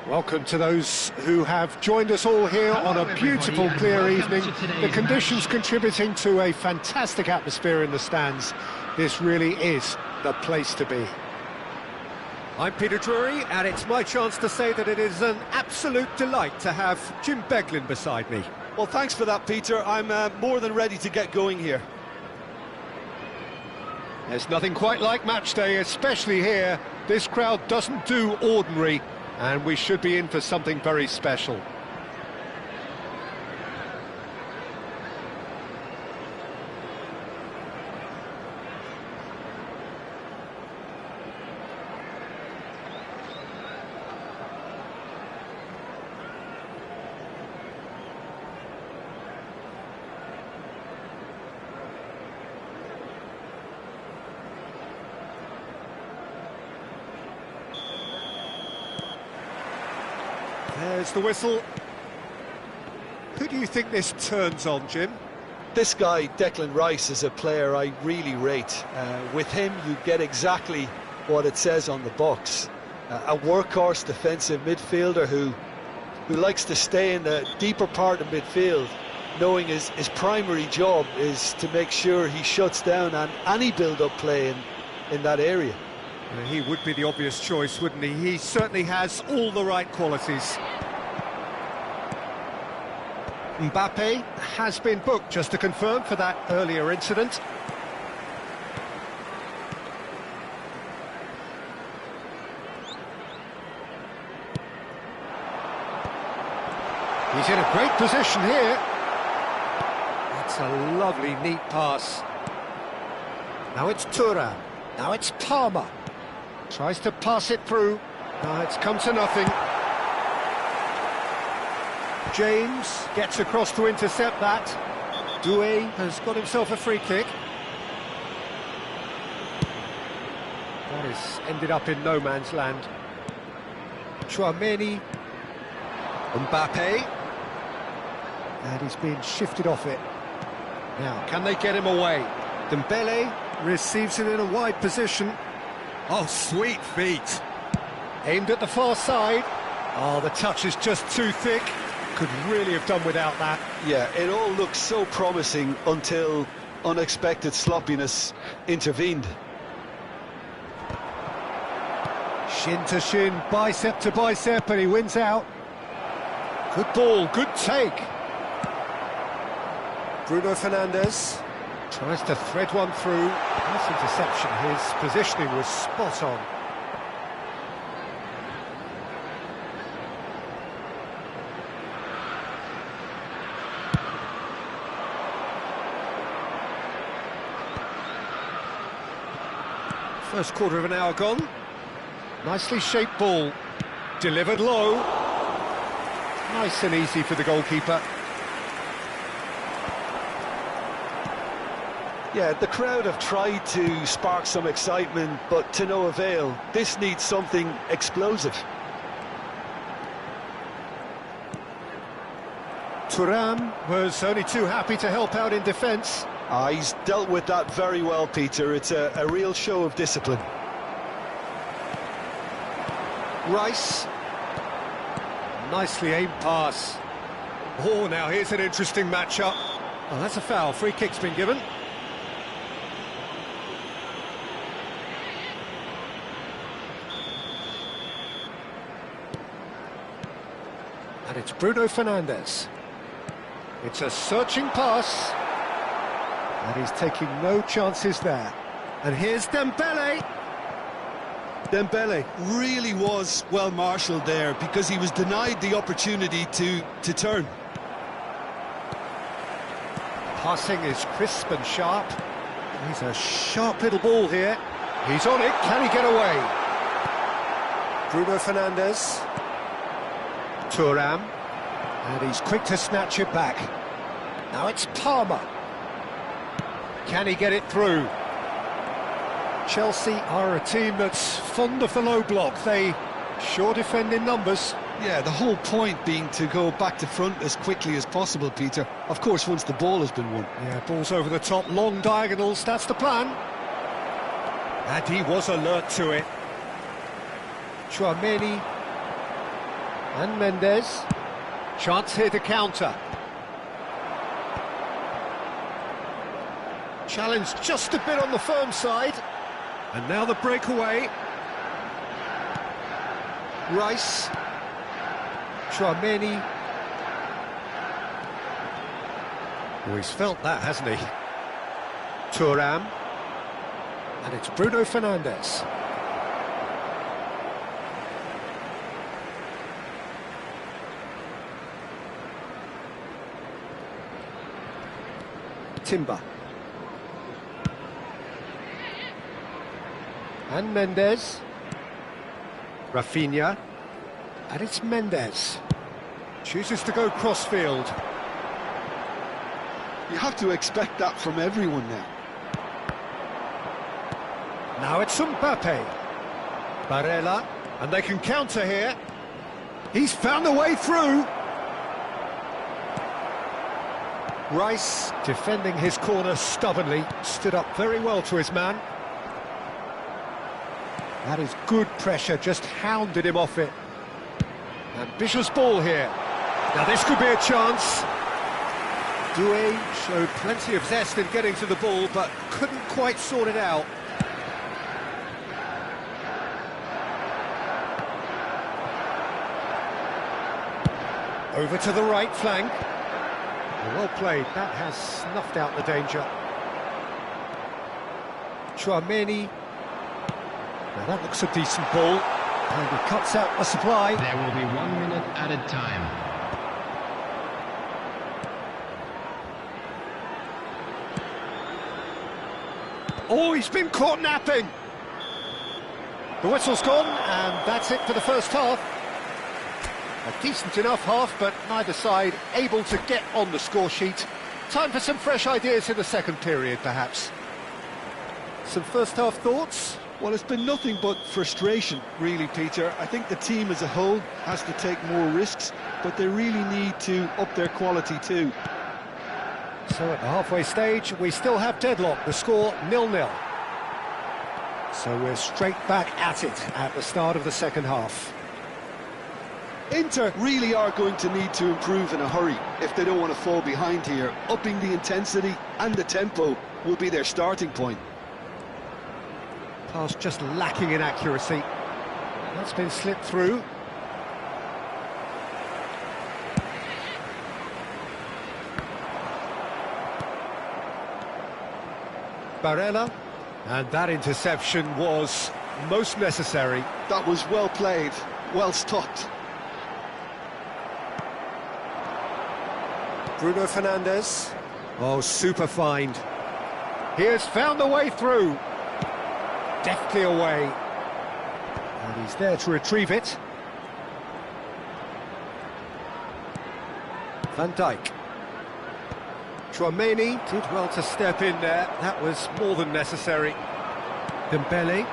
Welcome to those who have joined us all here on a beautiful, clear evening. The conditions contributing to a fantastic atmosphere in the stands. This really is the place to be. I'm Peter Drury, and it's my chance to say that it is an absolute delight to have Jim Beglin beside me. Well, thanks for that, Peter. I'm more than ready to get going here. There's nothing quite like match day, especially here. This crowd doesn't do ordinary, and we should be in for something very special. There's the whistle. Who do you think this turns on, Jim? This guy, Declan Rice, is a player I really rate. With him, you get exactly what it says on the box. A workhorse defensive midfielder who likes to stay in the deeper part of midfield, knowing his primary job is to make sure he shuts down any build-up play in that area. He would be the obvious choice, wouldn't he? He certainly has all the right qualities. Mbappe has been booked, just to confirm, for that earlier incident. He's in a great position here. That's a lovely, neat pass. Now it's Thuram. Now it's Palmer. Tries to pass it through. It's come to nothing. James gets across to intercept that. Doué has got himself a free kick. That has ended up in no man's land. Chouameni. Mbappe. And he's being shifted off it. Now, can they get him away? Dembele receives it in a wide position. Oh, sweet feet. Aimed at the far side. Oh, the touch is just too thick. Could really have done without that. Yeah, it all looked so promising until unexpected sloppiness intervened. Shin to shin, bicep to bicep, and he wins out. Good ball, good take. Bruno Fernandes tries to thread one through. Nice interception, his positioning was spot on. First quarter of an hour gone. Nicely shaped ball, delivered low. Nice and easy for the goalkeeper. Yeah, the crowd have tried to spark some excitement, but to no avail. This needs something explosive. Thuram was only too happy to help out in defence. He's dealt with that very well, Peter. It's a real show of discipline. Rice. Nicely aimed pass. Oh, now here's an interesting matchup. Oh, that's a foul. Free kick's been given. And it's Bruno Fernandes. It's a searching pass. And he's taking no chances there. And here's Dembele. Dembele really was well marshalled there because he was denied the opportunity to turn. Passing is crisp and sharp. He's a sharp little ball here. He's on it. Can he get away? Bruno Fernandes. Thuram. And he's quick to snatch it back. Now it's Palmer. Can he get it through? Chelsea are a team that's fond of the low block. They sure defend in numbers. Yeah, the whole point being to go back to front as quickly as possible, Peter. Of course, once the ball has been won. Yeah, balls over the top, long diagonals, that's the plan. And he was alert to it. Tchouaméni and Mendes. Chance here to counter. Challenge just a bit on the firm side. And now the breakaway. Rice. Tchouaméni. Oh, he's felt that, hasn't he? Thuram. And it's Bruno Fernandes. Timber. And Mendes. Rafinha. And it's Mendes. Chooses to go crossfield. You have to expect that from everyone now. Now it's Mbappe. Barella. And they can counter here. He's found a way through. Rice, defending his corner stubbornly, stood up very well to his man. That is good pressure, just hounded him off it. Ambitious ball here. Now this could be a chance. Doué showed plenty of zest in getting to the ball, but couldn't quite sort it out. Over to the right flank. Well played, that has snuffed out the danger. Tchouaméni. Now that looks a decent ball. And he cuts out the supply. There will be 1 minute added time. Oh, he's been caught napping. The whistle's gone, and that's it for the first half. A decent enough half, but neither side able to get on the score sheet. Time for some fresh ideas in the second period, perhaps. Some first-half thoughts? Well, it's been nothing but frustration, really, Peter. I think the team as a whole has to take more risks, but they really need to up their quality too. So at the halfway stage, we still have deadlock. The score 0-0. So we're straight back at it at the start of the second half. Inter really are going to need to improve in a hurry if they don't want to fall behind here. Upping the intensity and the tempo will be their starting point. Pass just lacking in accuracy. That's been slipped through. Barella, and that interception was most necessary. That was well played, well stopped. Bruno Fernandes. Oh, super find. He has found the way through. Deftly away. And he's there to retrieve it. Van Dijk. Chouameni did well to step in there. That was more than necessary. Dembele.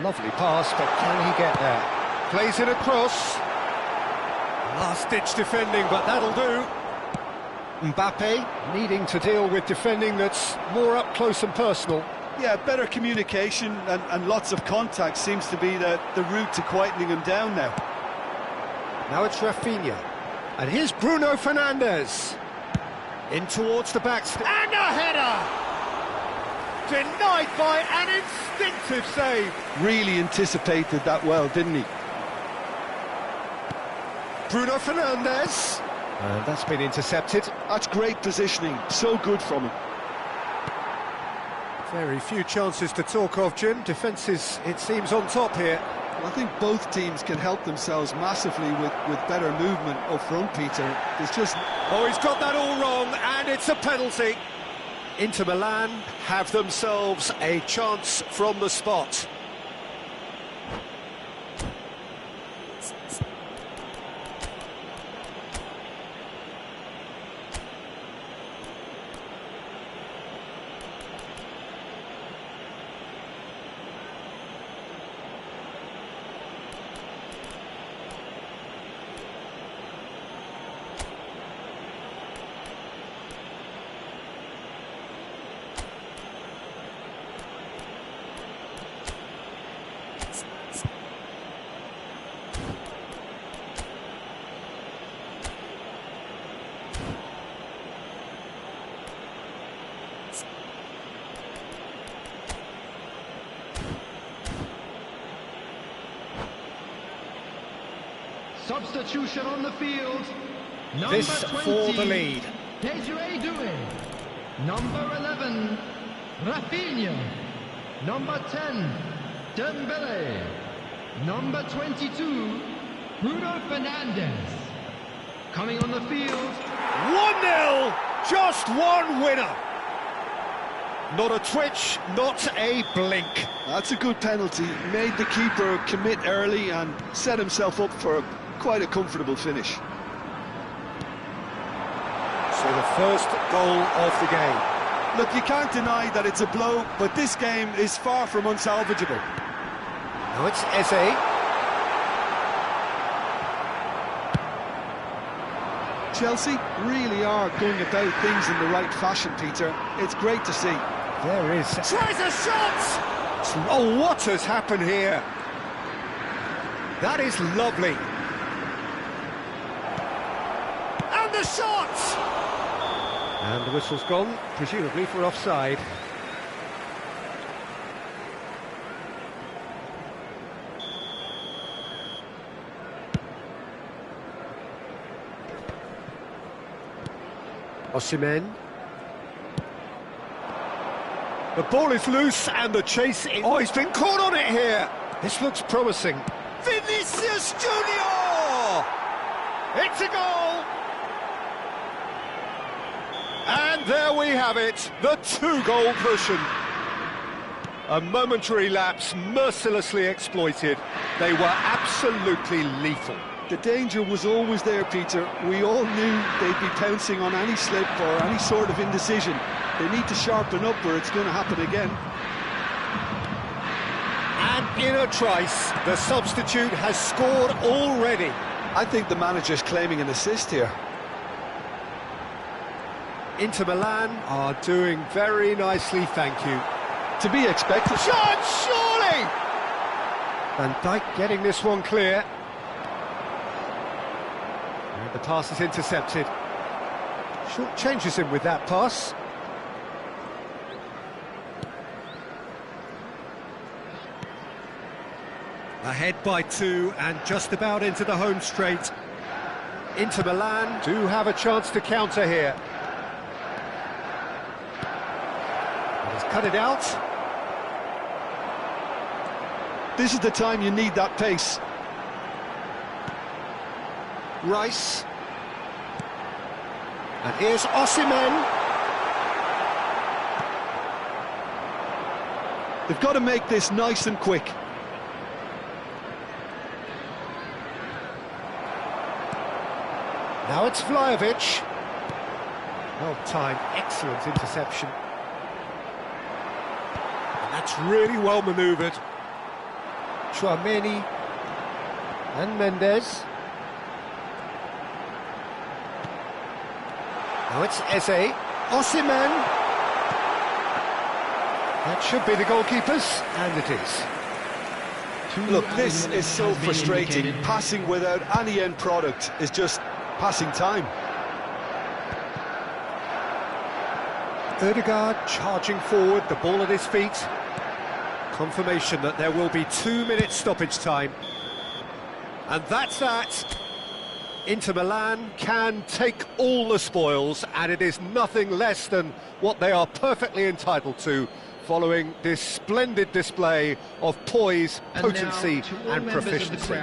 Lovely pass, but can he get there? Plays it across. Last-ditch defending, but that'll do. Mbappe needing to deal with defending that's more up close and personal. Yeah, better communication and lots of contact seems to be the route to quietening him down now. Now it's Rafinha. And here's Bruno Fernandes. In towards the back. And a header! Denied by an instinctive save. Really anticipated that well, didn't he? Bruno Fernandes. And that's been intercepted. That's great positioning, so good from him. Very few chances to talk of, Jim. Defence is, it seems, on top here. Well, I think both teams can help themselves massively with better movement up front, Peter. It's just... Oh, he's got that all wrong, and it's a penalty. Inter Milan have themselves a chance from the spot. Substitution on the field. Number This 20, for the lead. Desiree Doué. Number 11, Rafinha. Number 10, Dembele. Number 22, Bruno Fernandes. Coming on the field. 1-0, just one winner. Not a twitch, not a blink. That's a good penalty. Made the keeper commit early and set himself up for quite a comfortable finish. So the first goal of the game. Look, you can't deny that it's a blow, but this game is far from unsalvageable. Now it's Eze. Chelsea really are going about things in the right fashion, Peter. It's great to see. There is. Tries a shot! Oh, what has happened here? That is lovely. And the shot! And the whistle's gone, presumably for offside. Osimhen. The ball is loose and the chase is... Oh, he's been caught on it here! This looks promising. Vinicius Junior! It's a goal! And there we have it, the two-goal cushion. A momentary lapse mercilessly exploited. They were absolutely lethal. The danger was always there, Peter. We all knew they'd be pouncing on any slip or any sort of indecision. They need to sharpen up or it's going to happen again. And in a trice, the substitute has scored already. I think the manager's claiming an assist here. Inter Milan are doing very nicely, thank you. To be expected. Shot, surely! Van Dijk getting this one clear. And the pass is intercepted. Short changes him with that pass. Ahead by 2 and just about into the home straight. Inter Milan do have a chance to counter here. He's cut it out. This is the time you need that pace. Rice. And here's Osimhen. They've got to make this nice and quick. Now it's Vlahovic. Well timed, excellent interception. And that's really well manoeuvred. Chouameni and Mendes. Now it's Eze. Osimhen. That should be the goalkeepers, and it is. Look, this is so frustrating. Passing without any end product is just passing time. Ødegaard charging forward, the ball at his feet. Confirmation that there will be 2 minutes stoppage time. And that's that. Inter Milan can take all the spoils, and it is nothing less than what they are perfectly entitled to, following this splendid display of poise, potency and proficiency.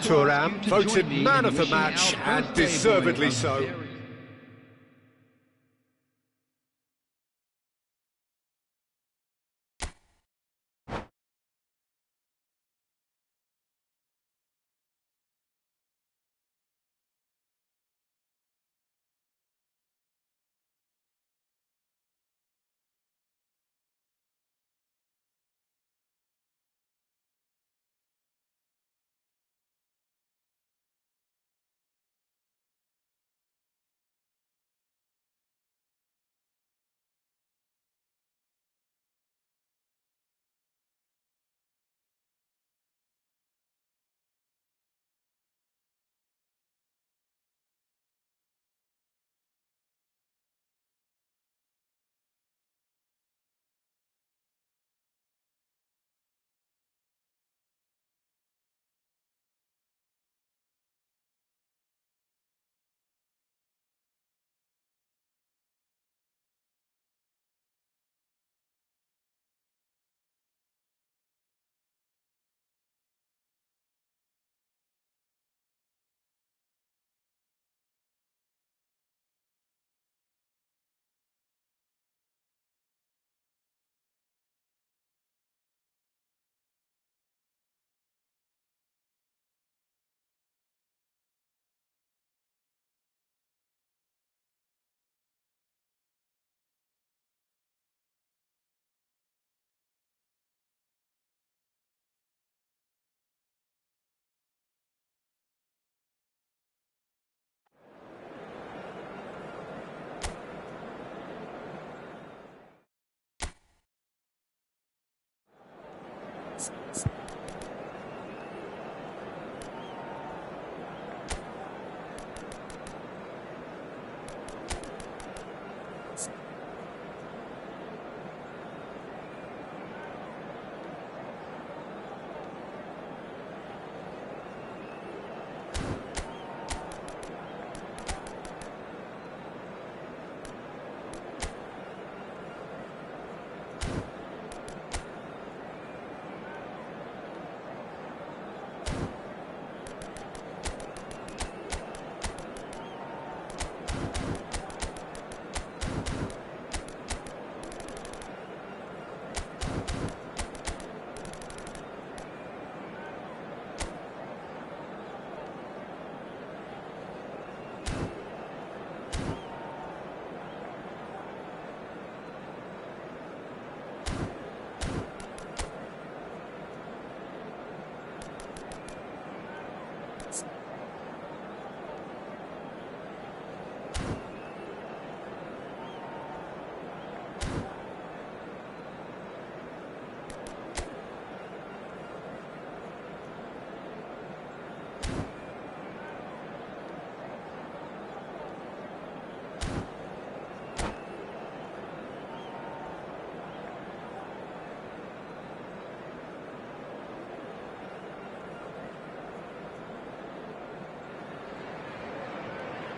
Thuram voted man of the match, and deservedly so.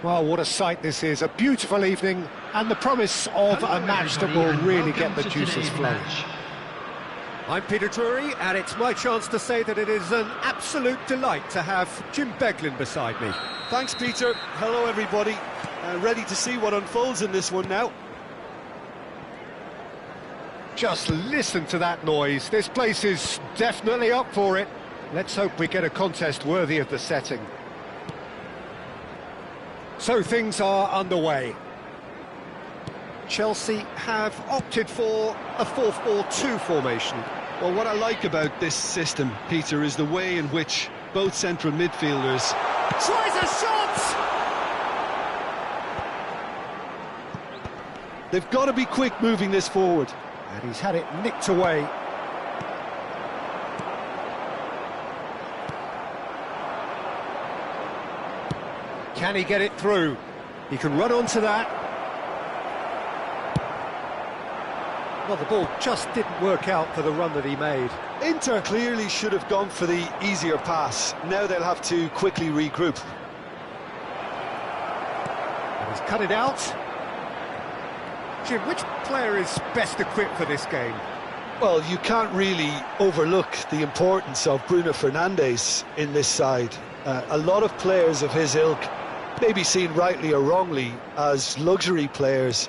Well, what a sight this is, a beautiful evening, and the promise of a match that will really get the juices flowing. I'm Peter Drury, and it's my chance to say that it is an absolute delight to have Jim Beglin beside me. Thanks, Peter. Hello, everybody. Ready to see what unfolds in this one now. Just listen to that noise. This place is definitely up for it. Let's hope we get a contest worthy of the setting. So things are underway. Chelsea have opted for a 4-4-2 formation. Well, what I like about this system, Peter, is the way in which both central midfielders... Tries a shot! They've got to be quick moving this forward. And he's had it nicked away. Can he get it through? He can run onto that. Well, the ball just didn't work out for the run that he made. Inter clearly should have gone for the easier pass. Now they'll have to quickly regroup. And he's cut it out. Jim, which player is best equipped for this game? Well, you can't really overlook the importance of Bruno Fernandes in this side. A lot of players of his ilk may be seen rightly or wrongly as luxury players,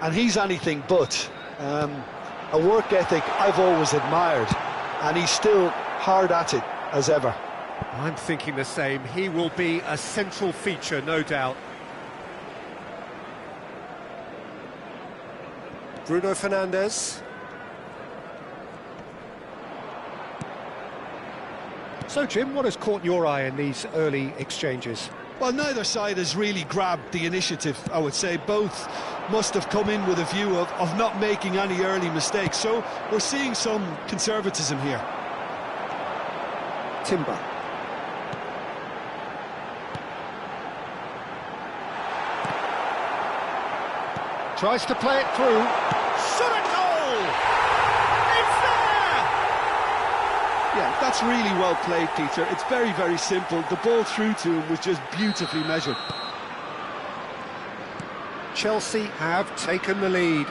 and he's anything but. A work ethic I've always admired, and he's still hard at it as ever. I'm thinking the same. He will be a central feature, no doubt. Bruno Fernandes. So, Jim, what has caught your eye in these early exchanges? Well, neither side has really grabbed the initiative, I would say. Both must have come in with a view of not making any early mistakes. So we're seeing some conservatism here. Timber. Tries to play it through. Shot at goal! It's there! Yeah, that's really well played, Peter. It's very, very simple. The ball through to him was just beautifully measured. Chelsea have taken the lead.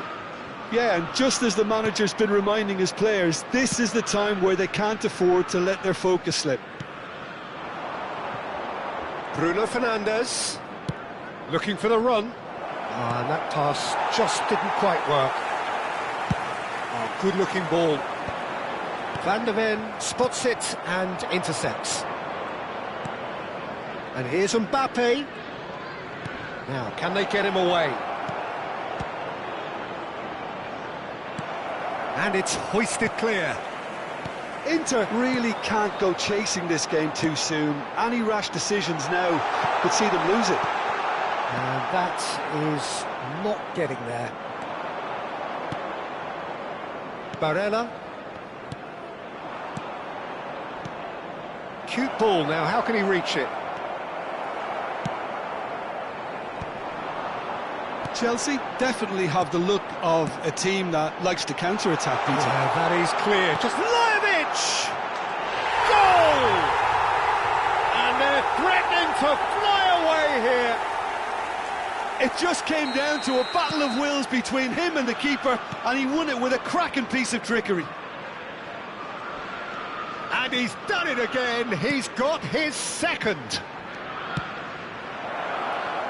Yeah, and just as the manager's been reminding his players, this is the time where they can't afford to let their focus slip. Bruno Fernandes looking for the run. And that pass just didn't quite work. Oh, good-looking ball. Van der Ven spots it and intercepts. And here's Mbappe. Now, can they get him away? And it's hoisted clear. Inter really can't go chasing this game too soon. Any rash decisions now could see them lose it. And that is not getting there. Barella. Cute ball now, how can he reach it? Chelsea definitely have the look of a team that likes to counter-attack, Peter. Yeah, that is clear. Just Lajovic! Goal! And they're threatening to fly away here. It just came down to a battle of wills between him and the keeper, and he won it with a cracking piece of trickery. And he's done it again. He's got his second.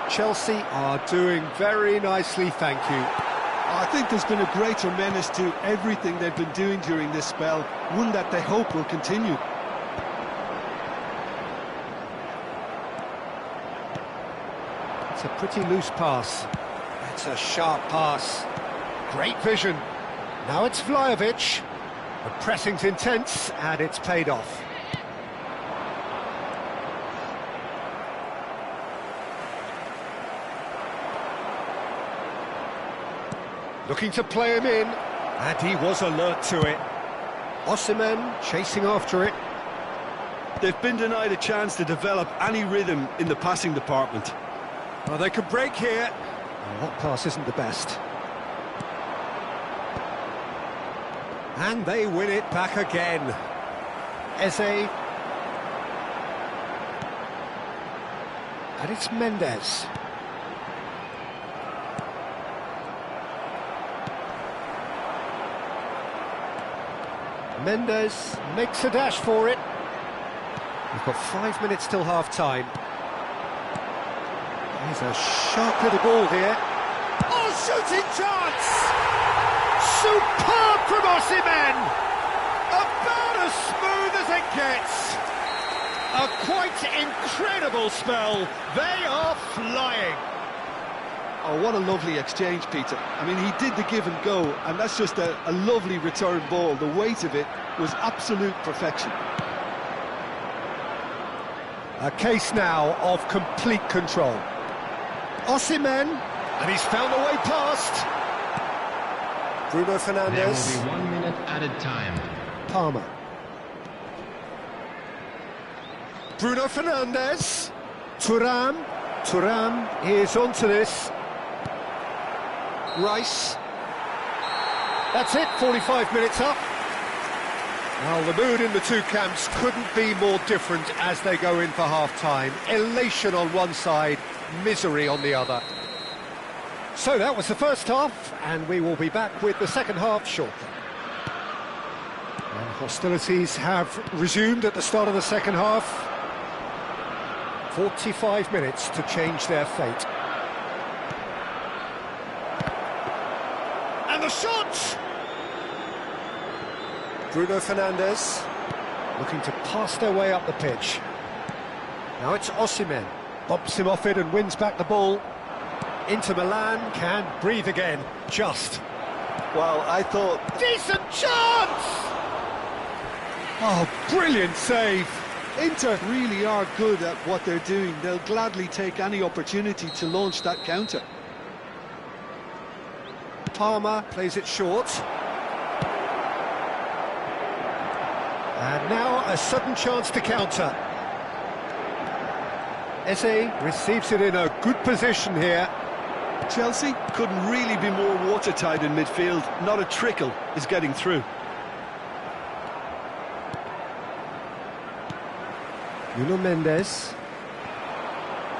Chelsea are doing very nicely, thank you. I think there's been a greater menace to everything they've been doing during this spell, one that they hope will continue. It's a pretty loose pass. It's a sharp pass. Great vision. Now it's Vlahovic. The pressing's intense, and it's paid off. Looking to play him in, and he was alert to it. Osimhen chasing after it. They've been denied a chance to develop any rhythm in the passing department. Well, they could break here. Oh, that pass isn't the best. And they win it back again. Eze. And it's Mendes. Mendes makes a dash for it. We've got 5 minutes till half-time. Here's a sharp little ball here. Oh, shooting chance! Superb from Osimhen! About as smooth as it gets. A quite incredible spell. They are flying. Oh, what a lovely exchange, Peter. I mean, he did the give and go, and that's just a lovely return ball. The weight of it was absolute perfection. A case now of complete control. Osimhen, and he's found a way past. Bruno Fernandes. There will be 1 minute added time. Palmer. Bruno Fernandes. Thuram. Thuram is onto this. Rice. That's it, 45 minutes up. Well, the mood in the two camps couldn't be more different as they go in for half-time. Elation on one side, misery on the other. So that was the first half, and we will be back with the second half shortly. And hostilities have resumed at the start of the second half. 45 minutes to change their fate. And the shot! Bruno Fernandes looking to pass their way up the pitch. Now it's Osimhen. Bumps him off it and wins back the ball. Inter Milan can breathe again. Just. Well, I thought... Decent chance! Oh, brilliant save. Inter really are good at what they're doing. They'll gladly take any opportunity to launch that counter. Palmer plays it short. And now a sudden chance to counter. Eze receives it in a good position here. Chelsea couldn't really be more watertight in midfield. Not a trickle is getting through. Nuno Mendes.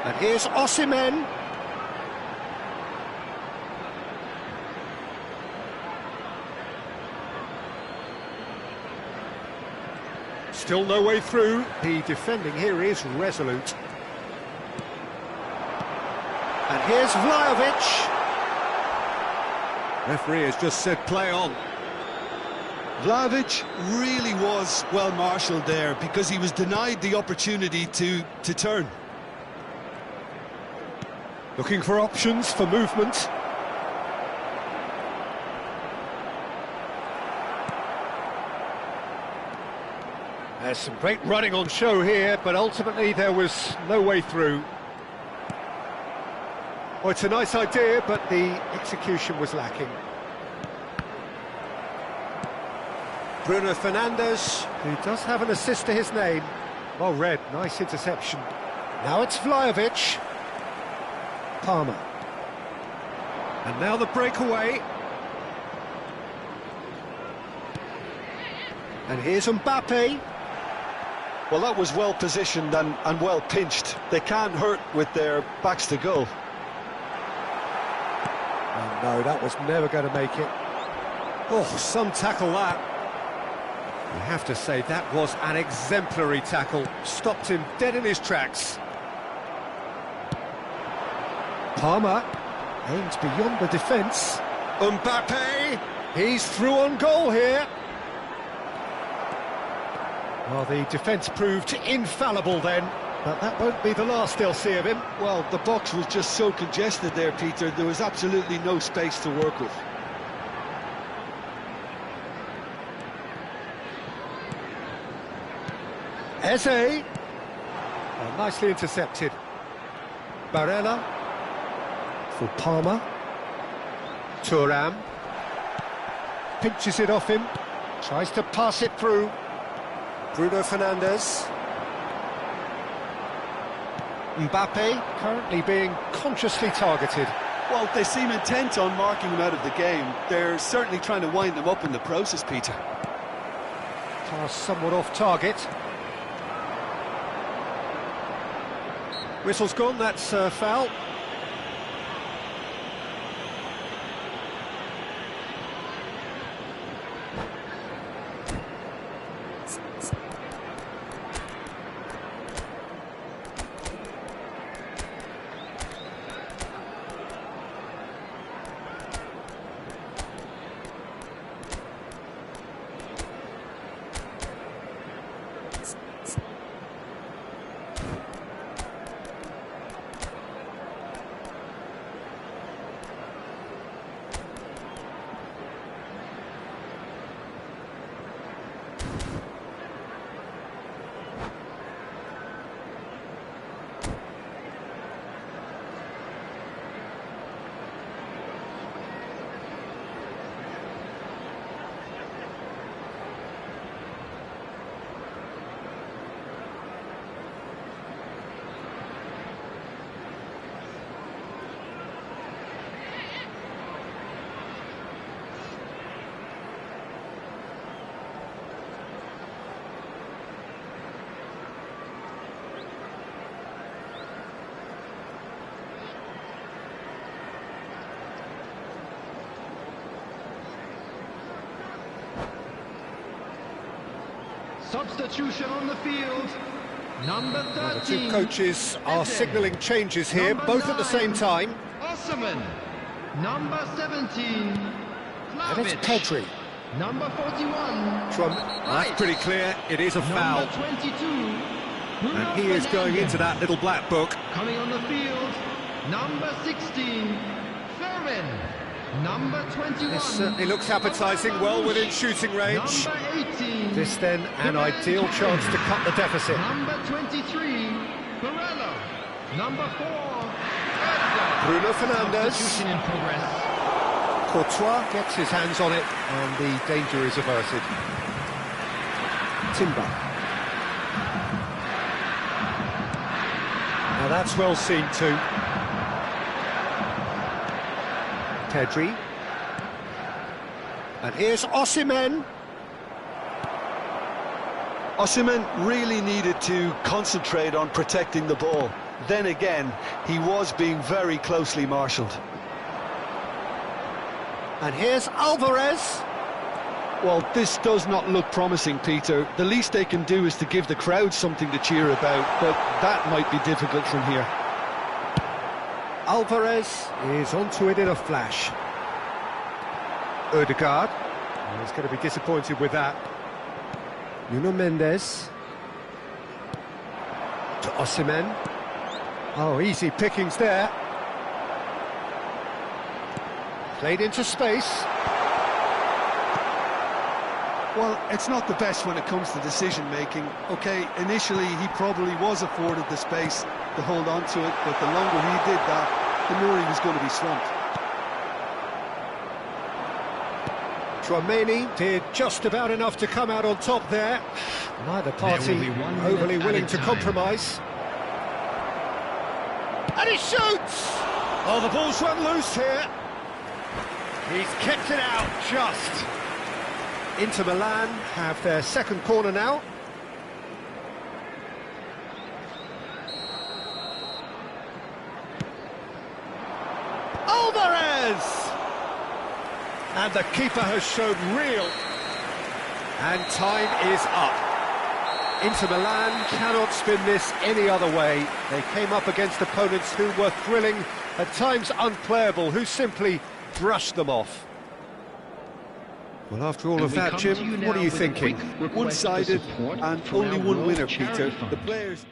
And here's Osimhen. Still no way through. The defending here is resolute. And here's Vlahovic. Referee has just said play on. Vlahovic really was well marshalled there because he was denied the opportunity to turn. Looking for options for movement. There's some great running on show here, but ultimately there was no way through. Well, it's a nice idea, but the execution was lacking. Bruno Fernandes, who does have an assist to his name. Well read, nice interception. Now it's Vlahovic. Palmer. And now the breakaway. And here's Mbappe. Well, that was well positioned and well pinched. They can't hurt with their backs to goal. Oh no, that was never going to make it. Oh, some tackle that. You have to say that was an exemplary tackle. Stopped him dead in his tracks. Palmer aims beyond the defence. Mbappe, he's through on goal here. Well, the defence proved infallible then, but that won't be the last they'll see of him. Well, the box was just so congested there, Peter. There was absolutely no space to work with. Eze. Oh, nicely intercepted. Barella. For Palmer. Thuram. Pinches it off him. Tries to pass it through. Bruno Fernandes. Mbappe currently being consciously targeted. Well, they seem intent on marking him out of the game. They're certainly trying to wind him up in the process, Peter. Pass somewhat off target. Whistle's gone, that's foul. Substitution on the field. Number 13. The two coaches are signalling changes here, Number both at the same 9, time. Osman. Number 17. And it's Vlahovic. Pedri. Number 41. That's pretty clear, it is a foul. Number 22. Bruno And he is going Fernandes. into that little black book. Coming on the field. Number 16. Pham An. Number 21. This certainly looks appetising, well within shooting range. Number 18. This then an ideal chance to cut the deficit. Number 23. Barella. Number 4. Edgar. Bruno Fernandes. Substitution in progress. Courtois gets his hands on it and the danger is averted. Timber. Now that's well seen too. Pedri. And here's Osimhen. Osimhen really needed to concentrate on protecting the ball. Then again, he was being very closely marshalled. And here's Alvarez. Well, this does not look promising, Peter. The least they can do is to give the crowd something to cheer about, but that might be difficult from here. Alvarez is onto it in a flash. Ødegaard. Oh, he's going to be disappointed with that. Nuno Mendes. To Osimhen. Oh, easy pickings there. Played into space. Well, it's not the best when it comes to decision-making. OK, initially he probably was afforded the space to hold on to it, but the longer he did that, the more he was going to be swamped. Tchouaméni did just about enough to come out on top there. Neither party will be 1 minute overly willing added to time. compromise. And he shoots! Oh, the ball's run loose here. He's kept it out just. Inter Milan have their second corner now. Alvarez! And the keeper has shown real. And time is up. Inter Milan cannot spin this any other way. They came up against opponents who were thrilling, at times unplayable, who simply brushed them off. Well, after all of that, Jim, what are you thinking? One-sided and only one winner, Peter. The players...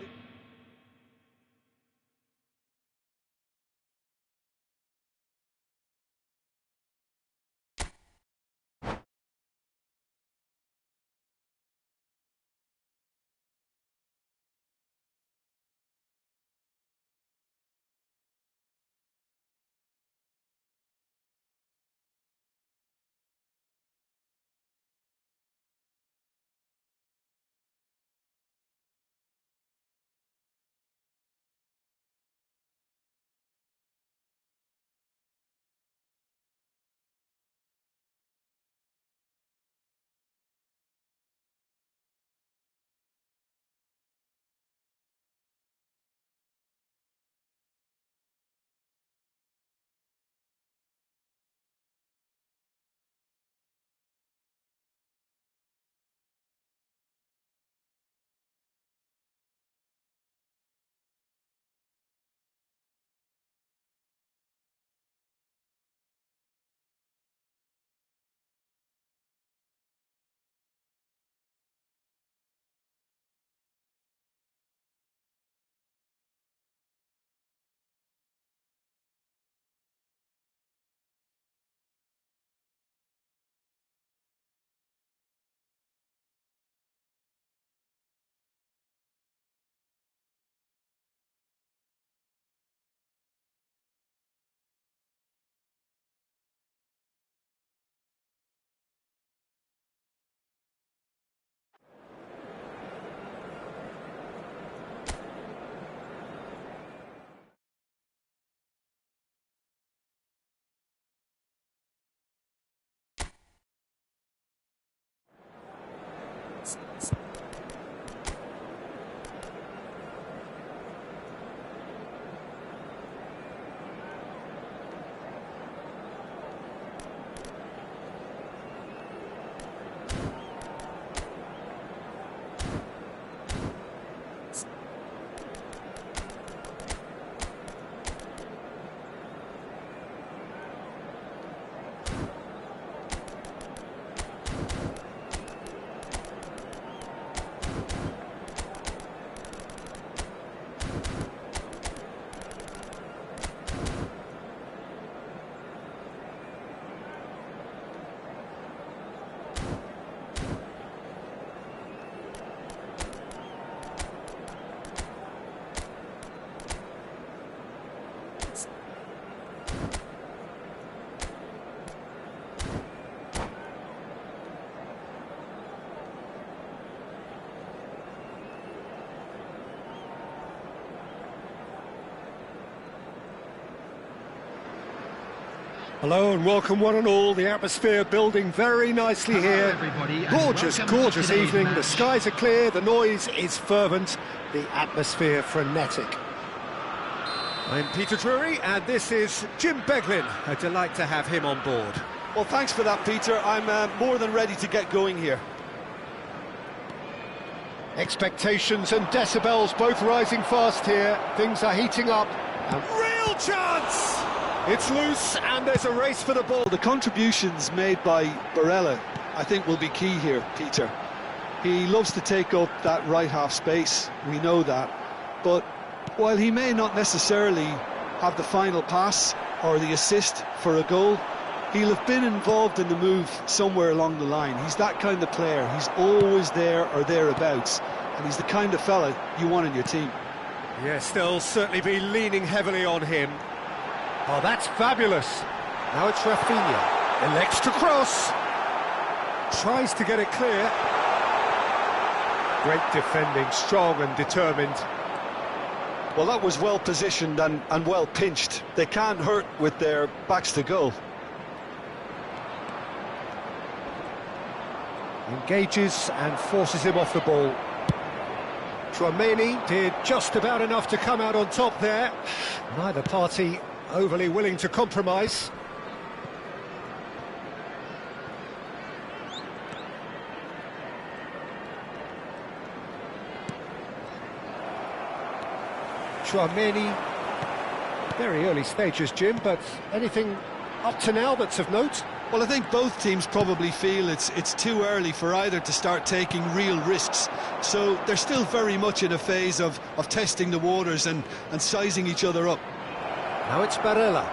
Hello and welcome one and all. The atmosphere building very nicely here. everybody, and Gorgeous, welcome to gorgeous today's evening. The match. skies are clear, the noise is fervent, the atmosphere frenetic. I'm Peter Drury, and this is Jim Beglin. A delight to have him on board. Well, thanks for that, Peter. I'm more than ready to get going here. Expectations and decibels both rising fast here. Things are heating up. Real chance! It's loose, and there's a race for the ball. The contributions made by Barella, I think, will be key here, Peter. He loves to take up that right half space, we know that. But while he may not necessarily have the final pass or the assist for a goal, he'll have been involved in the move somewhere along the line. He's that kind of player. He's always there or thereabouts, and he's the kind of fella you want in your team. Yes, they'll certainly be leaning heavily on him. Oh, that's fabulous. Now it's Rafinha. Elects to cross. Tries to get it clear. Great defending, strong and determined. Well, that was well positioned and well pinched. They can't hurt with their backs to goal. Engages and forces him off the ball. Tchouaméni did just about enough to come out on top there. Neither party overly willing to compromise. Tchouaméni, very early stages, Jim, but anything up to now that's of note? Well, I think both teams probably feel it's too early for either to start taking real risks. So they're still very much in a phase of testing the waters and sizing each other up. Now it's Barella.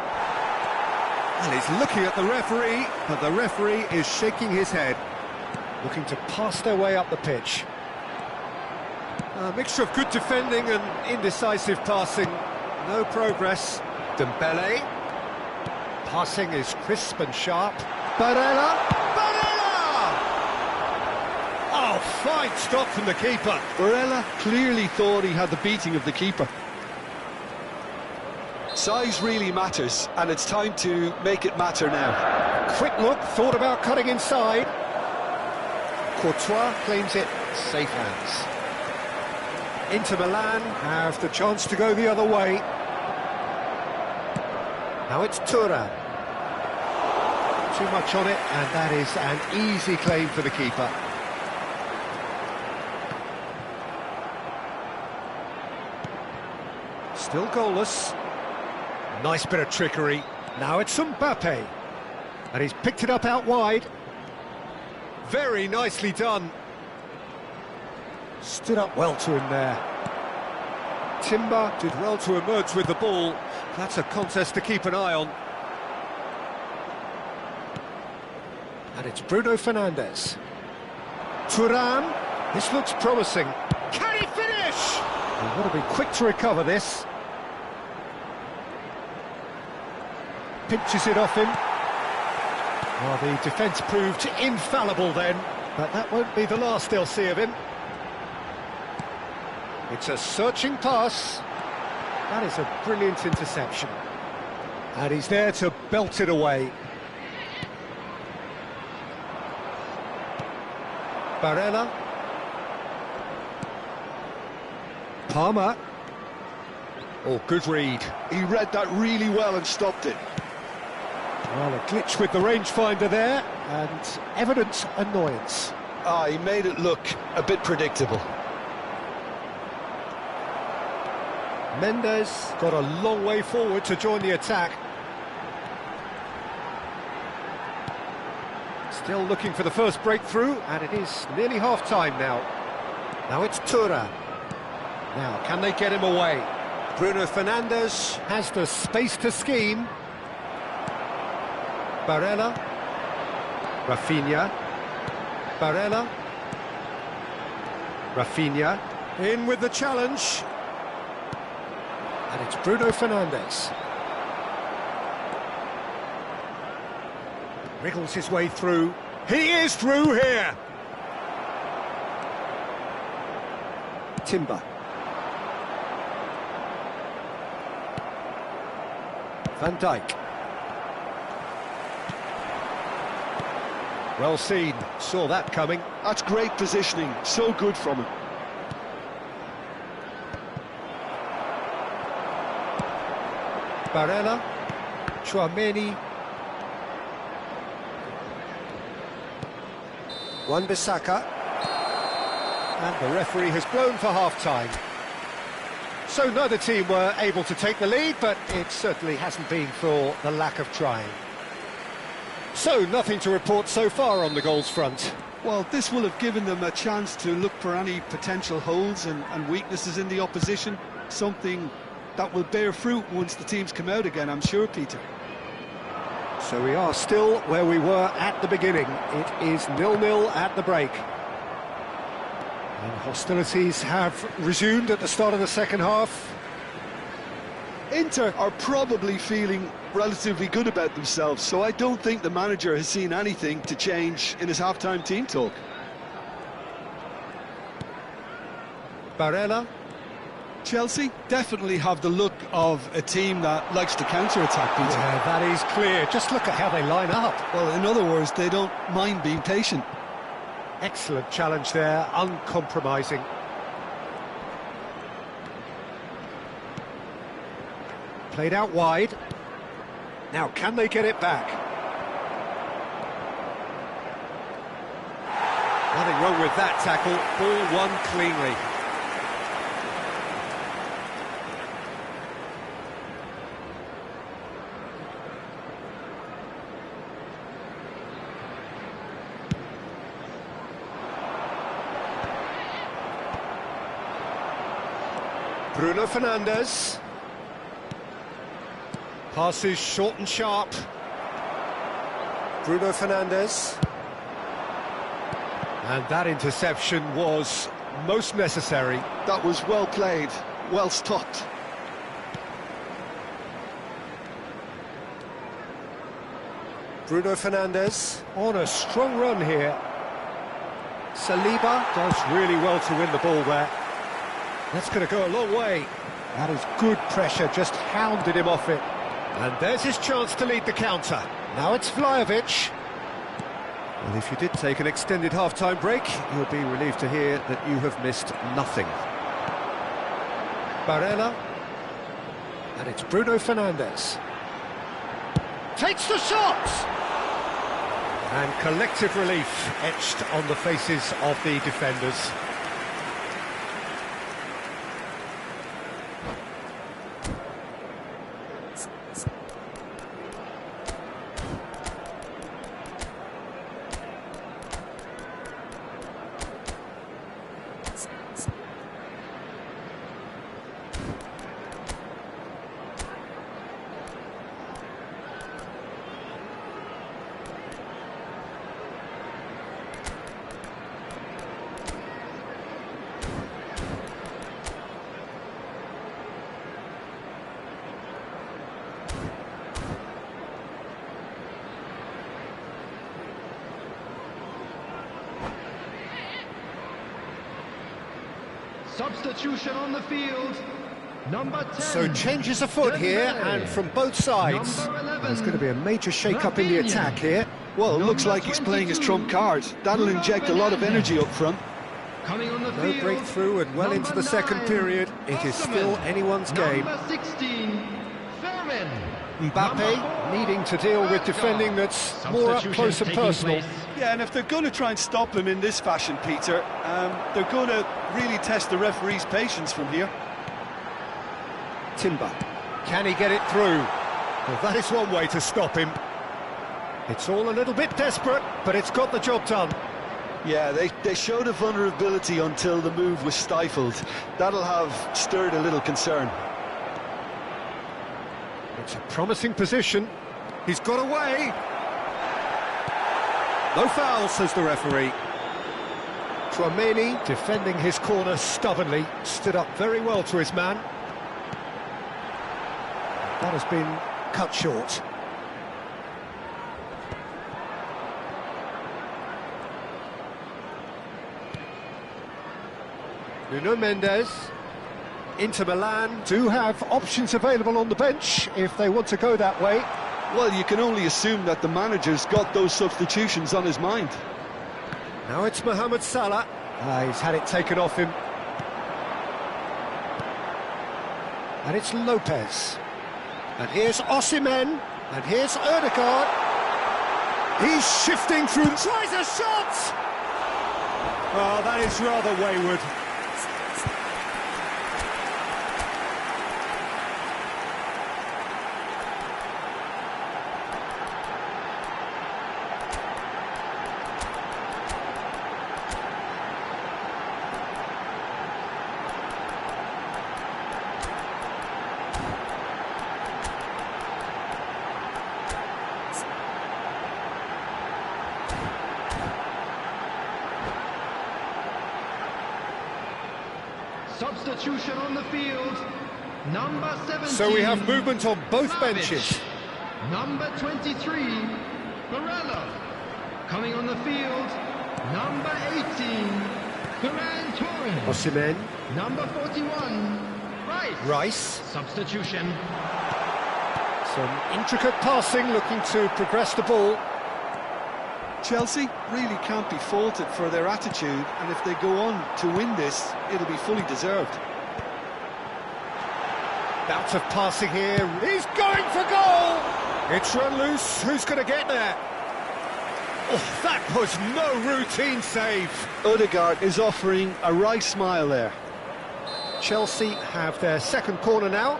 And he's looking at the referee, but the referee is shaking his head. Looking to pass their way up the pitch. A mixture of good defending and indecisive passing. No progress. Dembele. Passing is crisp and sharp. Barella! Barella! Oh, fine stop from the keeper. Barella clearly thought he had the beating of the keeper. Size really matters, and it's time to make it matter now. Quick look, thought about cutting inside. Courtois claims it, safe hands. Inter Milan have the chance to go the other way. Now it's Thuram. Too much on it, and that is an easy claim for the keeper. Still goalless. Nice bit of trickery. Now it's Mbappe. And he's picked it up out wide. Very nicely done. Stood up well to him there. Timber did well to emerge with the ball. That's a contest to keep an eye on. And it's Bruno Fernandes. Thuram. This looks promising. Can he finish? He's got to be quick to recover this. Pinches it off him. Well, the defence proved infallible then, but that won't be the last they'll see of him. It's a searching pass. That is a brilliant interception. And he's there to belt it away. Barella. Pham An. Oh, good read. He read that really well and stopped it. Well, a glitch with the rangefinder there, and evident annoyance. Ah, he made it look a bit predictable. Mendes got a long way forward to join the attack. Still looking for the first breakthrough, and it is nearly half-time now. Now it's Thuram. Now, can they get him away? Bruno Fernandes has the space to scheme. Barella. Rafinha. Barella. Rafinha. In with the challenge. And it's Bruno Fernandes. Wriggles his way through. He is through here. Timber. Van Dijk. Well seen, saw that coming. That's great positioning, so good from him. Barella, Chouameni, Wan-Bissaka, and the referee has blown for half-time. So neither team were able to take the lead, but it certainly hasn't been for the lack of trying. So nothing to report so far on the goals front. Well, this will have given them a chance to look for any potential holes and weaknesses in the opposition, something that will bear fruit once the teams come out again, I'm sure, Peter. So we are still where we were at the beginning. It is 0-0 at the break. And hostilities have resumed at the start of the second half. Inter are probably feeling relatively good about themselves, so I don't think the manager has seen anything to change in his half-time team talk. Barella. Chelsea definitely have the look of a team that likes to counter-attack, Peter. Yeah, that is clear. Just look at how they line up. Well, in other words, they don't mind being patient. Excellent challenge there, uncompromising. Played out wide. Now, can they get it back? Nothing wrong with that tackle. Ball won cleanly. Bruno Fernandes. Passes short and sharp. Bruno Fernandes. And that interception was most necessary. That was well played, well stopped. Bruno Fernandes on a strong run here. Saliba does really well to win the ball there. That's going to go a long way. That is good pressure, just hounded him off it. And there's his chance to lead the counter. Now it's Vlahovic. Well, if you did take an extended half-time break, you'll be relieved to hear that you have missed nothing. Barella. And it's Bruno Fernandes. Takes the shot! And collective relief etched on the faces of the defenders. Substitution on the field. Number 10. So changes afoot here, and from both sides. There's going to be a major shake-up in the attack here. Well, it looks like he's playing his trump card. That'll inject a lot of energy up front. Coming on the No field, breakthrough and well into the second 9, period. It is still anyone's game. Number 16, Pham An. Mbappe needing to deal with defending that's more up close and personal. Yeah, and if they're going to try and stop him in this fashion, Peter, they're going to really test the referee's patience from here. Timber. Can he get it through? Well, that is one way to stop him. It's all a little bit desperate, but it's got the job done. Yeah, they showed a vulnerability until the move was stifled. That'll have stirred a little concern. It's a promising position. He's got away. No foul, says the referee. Chouameni defending his corner stubbornly, stood up very well to his man. That has been cut short. Nuno Mendes. Inter Milan do have options available on the bench if they want to go that way. Well, you can only assume that the manager's got those substitutions on his mind. Now it's Mohamed Salah. He's had it taken off him. And it's Lopez. And here's Osimhen. And here's Ødegaard. He's shifting through. Tries a shot! Oh, that is rather wayward. Substitution on the field. Number 17. So we have movement on both Vlahovic. benches. Number 23, Barella. Coming on the field, number 18, Ferran Torres. Osimhen. Number 41, Rice. Substitution. Some intricate passing, looking to progress the ball. Chelsea really can't be faulted for their attitude, and if they go on to win this, it'll be fully deserved. Bout of passing here. He's going for goal! It's run loose. Who's going to get there? Oh, that was no routine save. Ødegaard is offering a right smile there. Chelsea have their second corner now.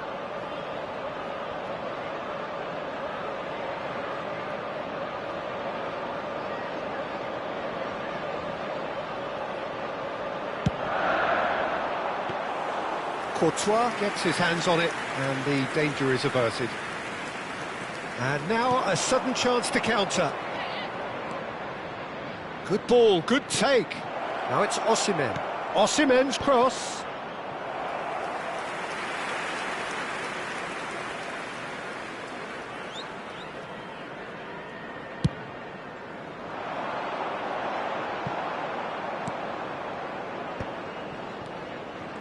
Courtois gets his hands on it, and the danger is averted. And now a sudden chance to counter. Good ball, good take. Now it's Osimhen. Osimhen's cross.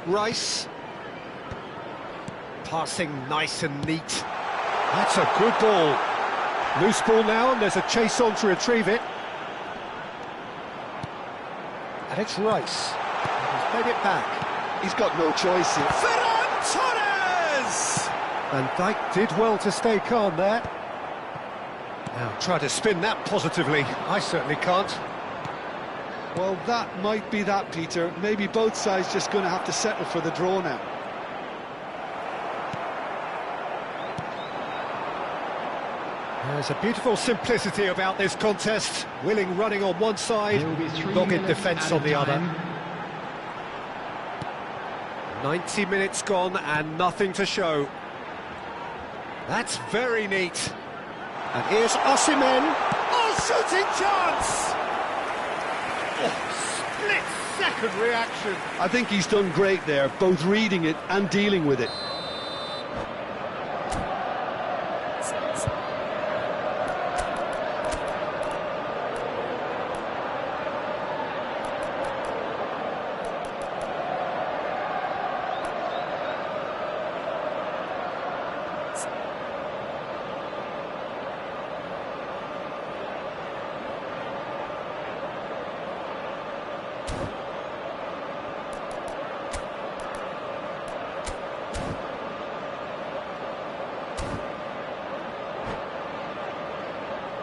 Rice. Passing nice and neat. That's a good ball. Loose ball now, and there's a chase on to retrieve it. And it's Rice. He's made it back. He's got no choice here. Ferran Torres! Van Dijk did well to stay calm there. Now try to spin that positively. I certainly can't. Well, that might be that, Peter. Maybe both sides just going to have to settle for the draw now. There's a beautiful simplicity about this contest. Willing running on one side, dogged defence on the other. 90 minutes gone and nothing to show. That's very neat. And here's Osimhen. Oh, shooting chance! Oh, split-second reaction. I think he's done great there, both reading it and dealing with it.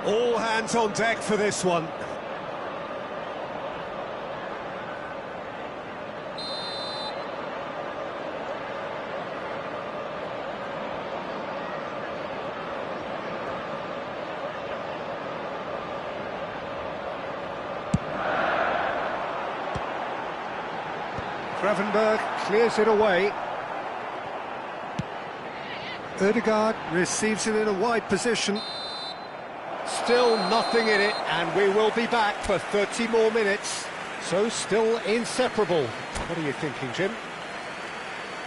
All hands on deck for this one. Gravenberg clears it away. Ødegaard receives it in a wide position. Still nothing in it, and we will be back for 30 more minutes. So still inseparable. What are you thinking, Jim?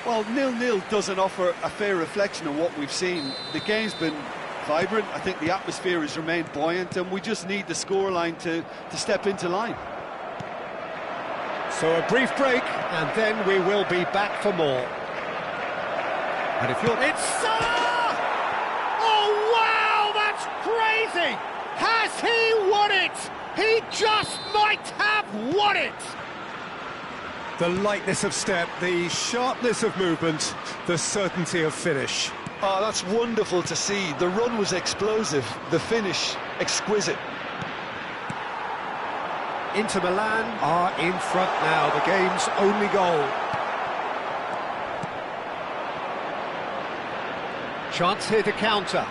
Well, 0-0 doesn't offer a fair reflection of what we've seen. The game's been vibrant. I think the atmosphere has remained buoyant, and we just need the scoreline to step into line. So a brief break, and then we will be back for more. And if you're... It's Salah! Oh, wow! That's he? Has he won it? He just might have won it! The lightness of step, the sharpness of movement, the certainty of finish. Oh, that's wonderful to see. The run was explosive, the finish exquisite. Inter Milan are in front now, the game's only goal. Chance here to counter.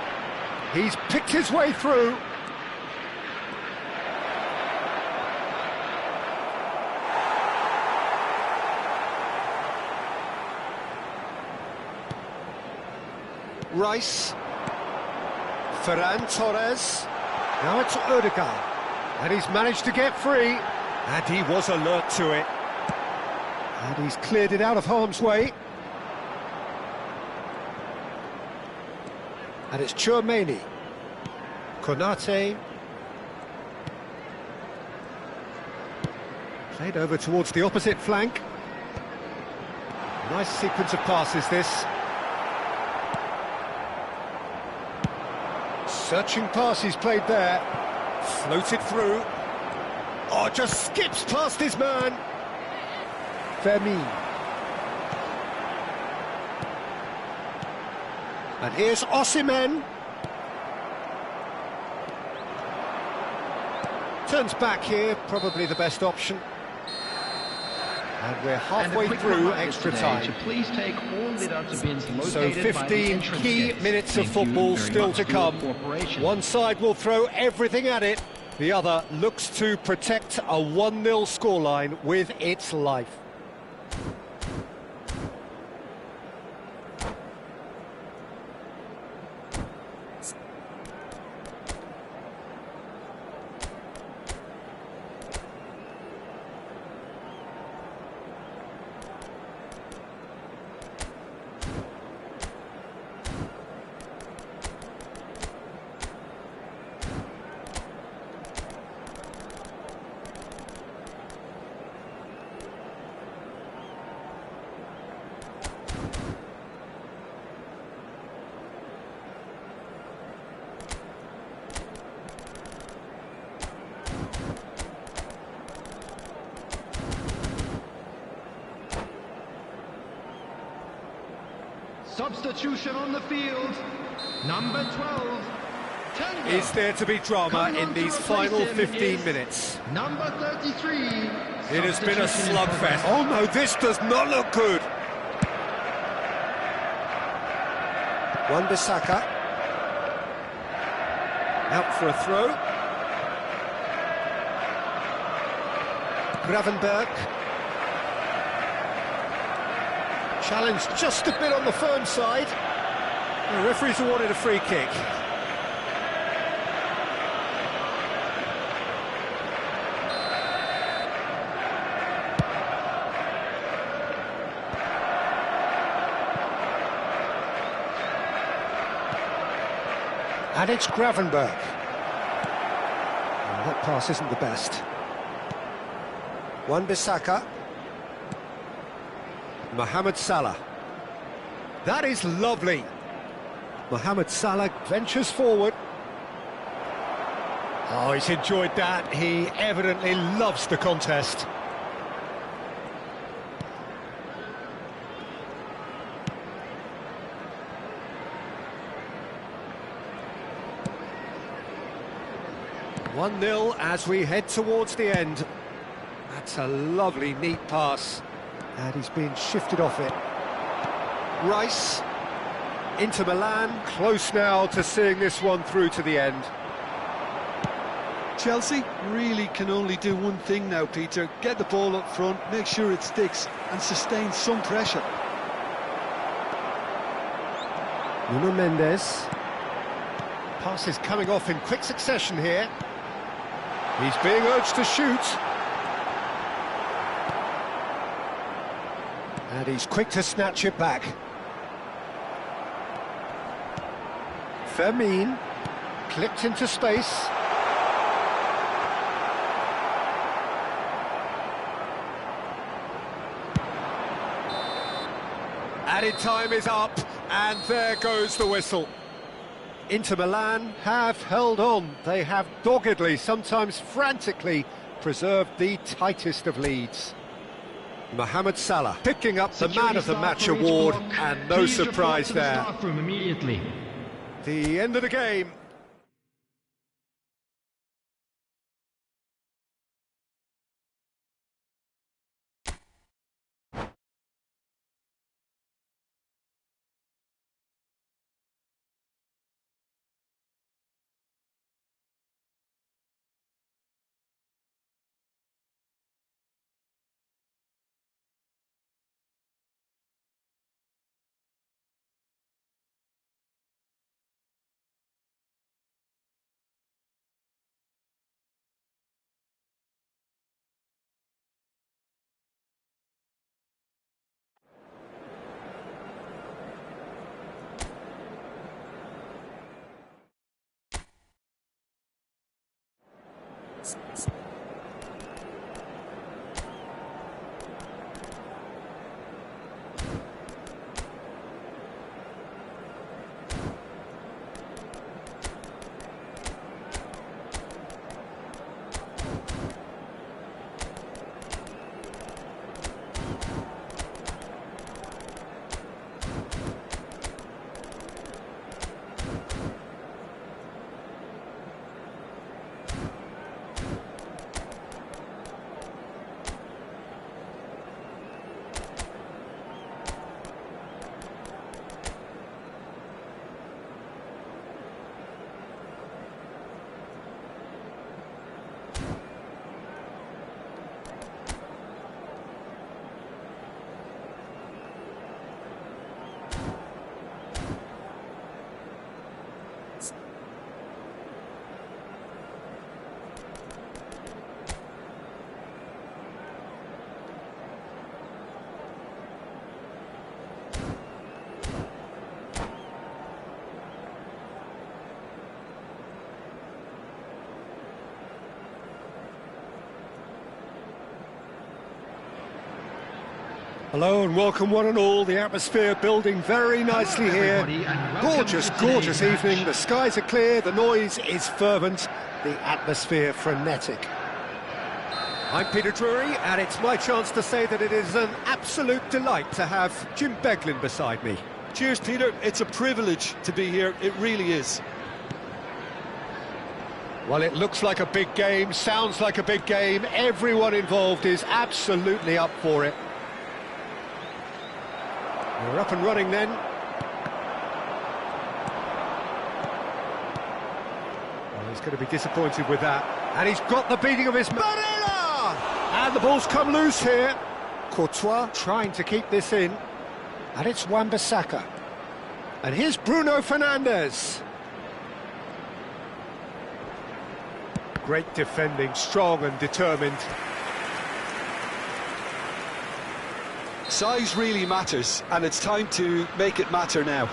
He's picked his way through. Rice. Ferran Torres. Now it's Odegaard. And he's managed to get free. And he was alert to it. And he's cleared it out of harm's way. And it's Chouameni. Konate. Played over towards the opposite flank. Nice sequence of passes, this. Searching pass he's played there. Floated through. Oh, just skips past his man. Pham An. And here's Osimhen. Turns back here, probably the best option. And we're halfway through extra time. Please take all lead-outs bins So located by the 15 entrance key gates. minutes of Thank you football very still much to for your come. cooperation. One side will throw everything at it. The other looks to protect a 1-0 scoreline with its life. Substitution on the field. Number 12. Tenga. Is there to be drama Coming in on to these replace final him 15 is minutes? Number 33. It has been a Substitution in slugfest. progress. Oh no, this does not look good. Wan-Bissaka. Out for a throw. Gravenberg. Challenged just a bit on the firm side. The referee's awarded a free kick. And it's Gravenberg. Oh, that pass isn't the best. Wan-Bissaka. Mohamed Salah. That is lovely. Mohamed Salah ventures forward. Oh, he's enjoyed that. He evidently loves the contest. One 1-0 as we head towards the end. That's a lovely, neat pass. And he's been shifted off it. Rice, Inter Milan, close now to seeing this one through to the end. Chelsea really can only do one thing now, Peter. Get the ball up front, make sure it sticks, and sustain some pressure. Nuno Mendes. Passes coming off in quick succession here. He's being urged to shoot. And he's quick to snatch it back. Pham An, clipped into space. Added time is up, and there goes the whistle. Inter Milan have held on. They have doggedly, sometimes frantically, preserved the tightest of leads. Mohamed Salah picking up the Man of the Match award, and no surprise there. The end of the game. Hello and welcome one and all. The atmosphere building very nicely here. Gorgeous, gorgeous evening. The skies are clear, the noise is fervent, the atmosphere frenetic. I'm Peter Drury, and it's my chance to say that it is an absolute delight to have Jim Beglin beside me. Cheers, Peter. It's a privilege to be here. It really is. Well, it looks like a big game, sounds like a big game. Everyone involved is absolutely up for it. We're up and running then. Well, he's going to be disappointed with that. And he's got the beating of his... Barella! And the ball's come loose here. Courtois trying to keep this in. And it's Wan-Bissaka. And here's Bruno Fernandes. Great defending, strong and determined. Size really matters, and it's time to make it matter now.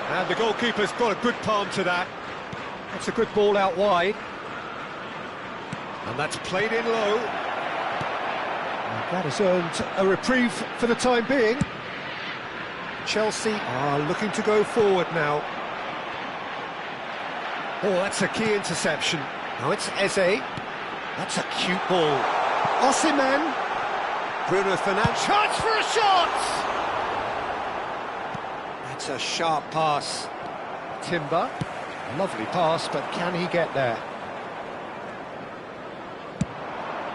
And the goalkeeper's got a good palm to that. That's a good ball out wide. And that's played in low. And that has earned a reprieve for the time being. Chelsea are looking to go forward now. Oh, that's a key interception. Now it's Eze. That's a cute ball. Osimhen. Bruno Fernandes, chance for a shot! That's a sharp pass. Timber, lovely pass, but can he get there?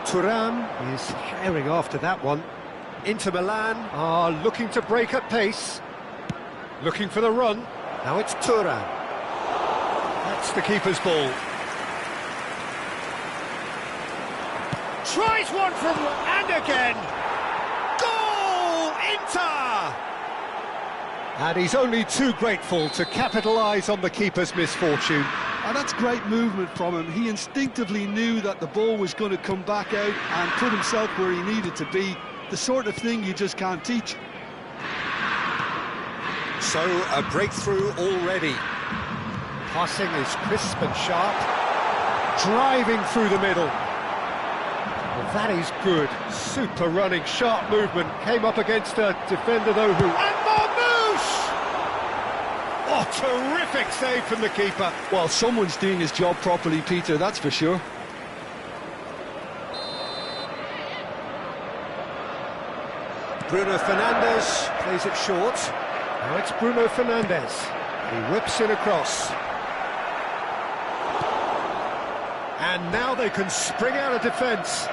Thuram is herring after that one. Inter Milan are looking to break at pace. Looking for the run. Now it's Thuram. That's the keeper's ball. Tries one from... and again! And he's only too grateful to capitalise on the keeper's misfortune. And that's great movement from him. He instinctively knew that the ball was going to come back out and put himself where he needed to be. The sort of thing you just can't teach. So, a breakthrough already. Passing is crisp and sharp. Driving through the middle. Well, that is good. Super running, sharp movement. Came up against a defender, though, who... And Marmouche! Oh, terrific save from the keeper. Well, someone's doing his job properly, Peter, that's for sure. Bruno Fernandes plays it short. Now it's Bruno Fernandes. He whips it across. And now they can spring out of defence.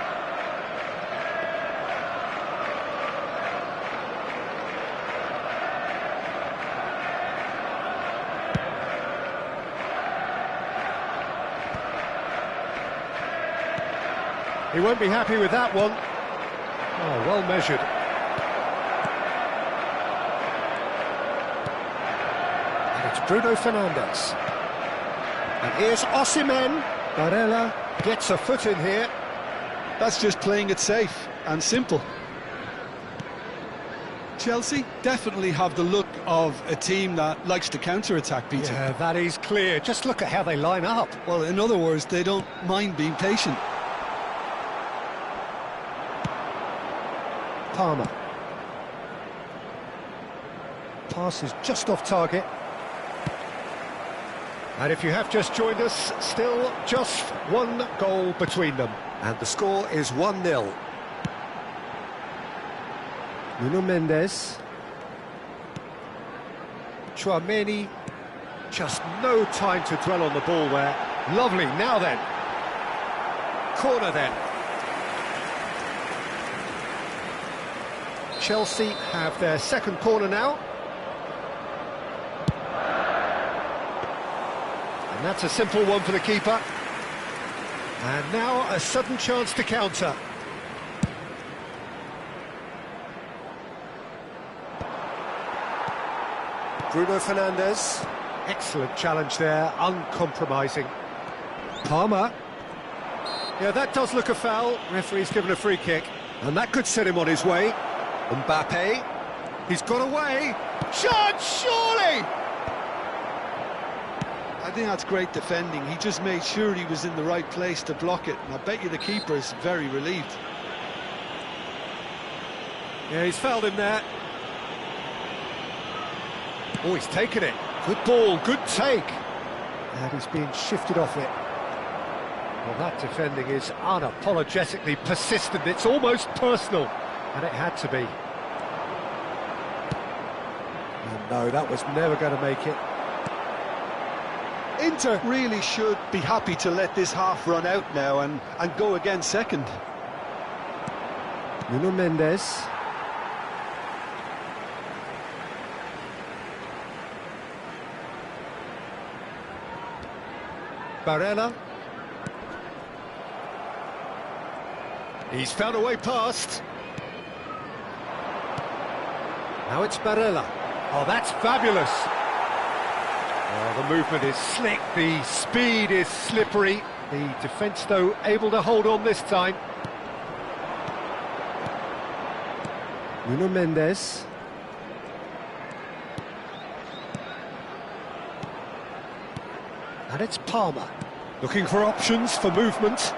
He won't be happy with that one. Oh, well measured. And it's Bruno Fernandes. And here's Osimhen. Barella gets a foot in here. That's just playing it safe and simple. Chelsea definitely have the look of a team that likes to counter-attack, Peter. Yeah, that is clear. Just look at how they line up. Well, in other words, they don't mind being patient. Palmer. Pass is just off target. And if you have just joined us, still just one goal between them. And the score is 1-0. Nuno Mendes. Tchouaméni. Just no time to dwell on the ball there. Lovely, now then. Corner then. Chelsea have their second corner now. And that's a simple one for the keeper. And now a sudden chance to counter. Bruno Fernandes. Excellent challenge there, uncompromising. Palmer. Yeah, that does look a foul. Referee's given a free kick. And that could set him on his way. Mbappe. He's got away. Shot, surely! I think that's great defending. He just made sure he was in the right place to block it. And I bet you the keeper is very relieved. Yeah, he's fouled him there. Oh, he's taken it. Good ball, good take. And he's being shifted off it. Well, that defending is unapologetically persistent. It's almost personal. And it had to be. And no, that was never going to make it. Inter really should be happy to let this half run out now and go again second. Nuno Mendes. Barella. He's found a way past. Now it's Barella. Oh, that's fabulous. Oh, the movement is slick, the speed is slippery. The defence, though, able to hold on this time. Nuno Mendes. And it's Palmer. Looking for options for movement.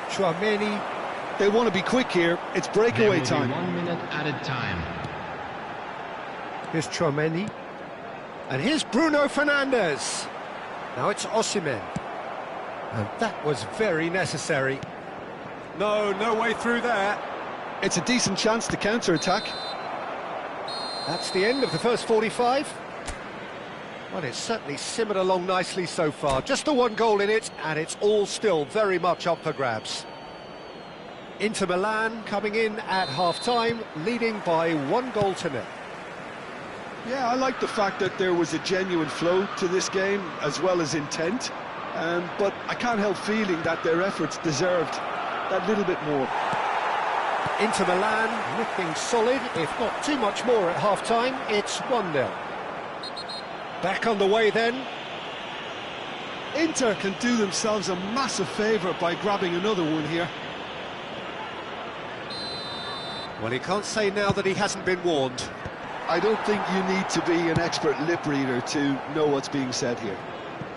Tchouaméni. They want to be quick here. It's breakaway time. 1 minute added time. Here's Tchouaméni. And here's Bruno Fernandes. Now it's Osimhen. And that was very necessary. No way through there. It's a decent chance to counter-attack. That's the end of the first 45. Well, it's certainly simmered along nicely so far. Just the one goal in it, and it's all still very much up for grabs. Inter Milan coming in at half-time, leading by 1-0. Yeah, I like the fact that there was a genuine flow to this game, as well as intent. But I can't help feeling that their efforts deserved that little bit more. Inter Milan looking solid, if not too much more at half-time. It's 1-0. Back on the way then. Inter can do themselves a massive favour by grabbing another one here. Well, he can't say now that he hasn't been warned. I don't think you need to be an expert lip reader to know what's being said here.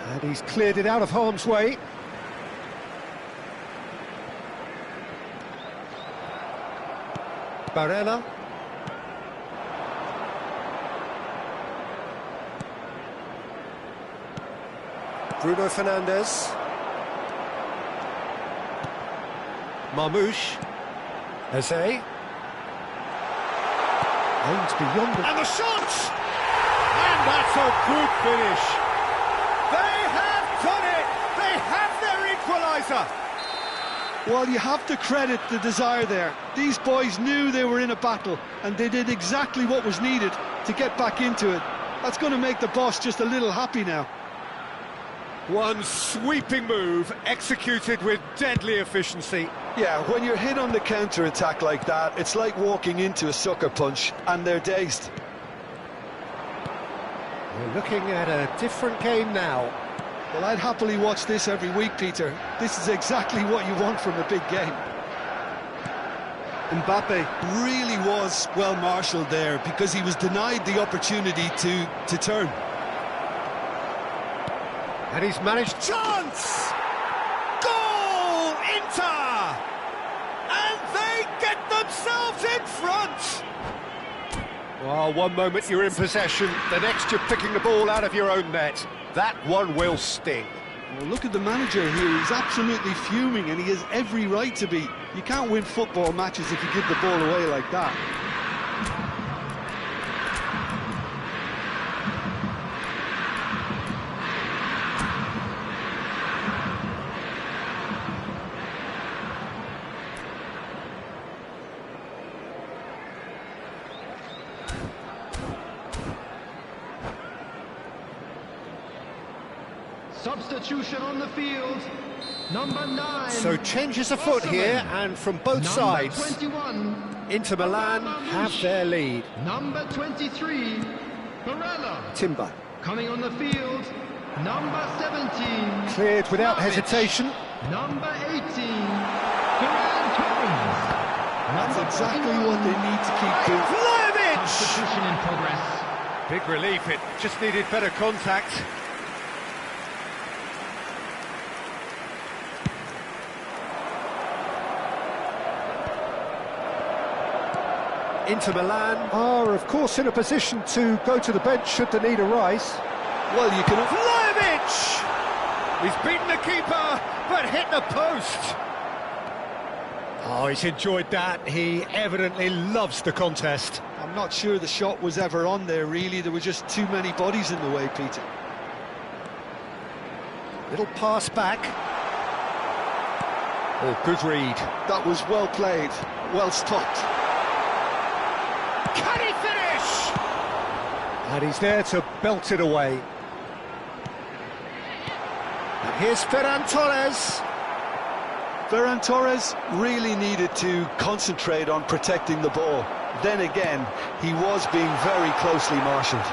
And he's cleared it out of harm's way. Barella. Bruno Fernandes. Marmouche. Eze. Aims beyond it. And the shot! And that's a good finish. They have done it! They have their equaliser! Well, you have to credit the desire there. These boys knew they were in a battle, and they did exactly what was needed to get back into it. That's going to make the boss just a little happy now. One sweeping move, executed with deadly efficiency. Yeah, when you're hit on the counter-attack like that, it's like walking into a sucker punch, and they're dazed. We're looking at a different game now. Well, I'd happily watch this every week, Peter. This is exactly what you want from a big game. Mbappe really was well marshalled there because he was denied the opportunity to turn. And he's managed... Chance! Goal! Inter! And they get themselves in front! Well, one moment you're in possession, the next you're picking the ball out of your own net. That one will sting. Well, look at the manager here. He's absolutely fuming, and he has every right to be. You can't win football matches if you give the ball away like that. Substitution on the field, number 9. So changes afoot here, and from both sides. 21. Inter Milan have their lead. Number 23, Barella. Timber. Coming on the field, number 17. Cleared without Vlahovic. hesitation. Number 18, Ferran Torres. That's exactly what they need to keep doing. Vlahovic! Substitution in progress. Big relief, it just needed better contact. Inter Milan are, of course, in a position to go to the bench should the need arise. Well, you can... Vlahovic! He's beaten the keeper, but hit the post. Oh, he's enjoyed that. He evidently loves the contest. I'm not sure the shot was ever on there, really. There were just too many bodies in the way, Peter. Little pass back. Oh, good read. That was well played, well stopped. Can he finish? And he's there to belt it away. And here's Ferran Torres. Ferran Torres really needed to concentrate on protecting the ball. Then again, he was being very closely marshalled.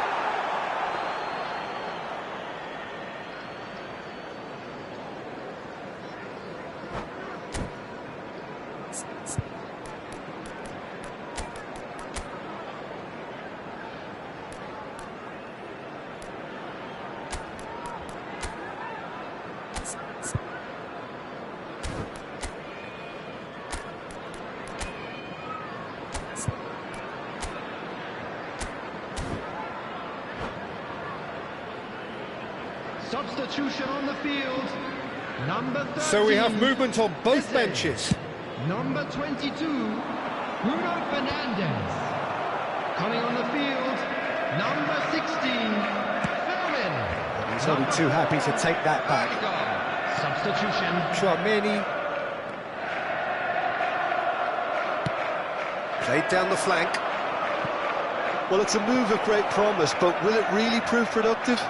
Substitution on the field, number 13. So we have movement on both Eze. benches. Number 22, Bruno Fernandes. Coming on the field, number 16, Pham An. He's only too happy to take that back. Substitution. Chouameni. Played down the flank. Well, it's a move of great promise, but will it really prove productive?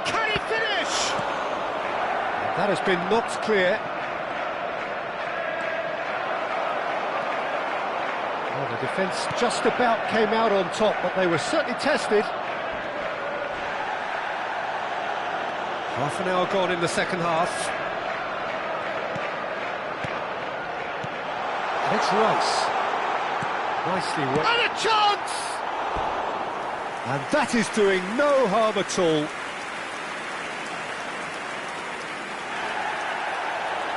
Can he finish? That has been knocked clear. Well, the defence just about came out on top, but they were certainly tested. Half an hour gone in the second half. And it's Rice. Nicely worked. And a chance! And that is doing no harm at all.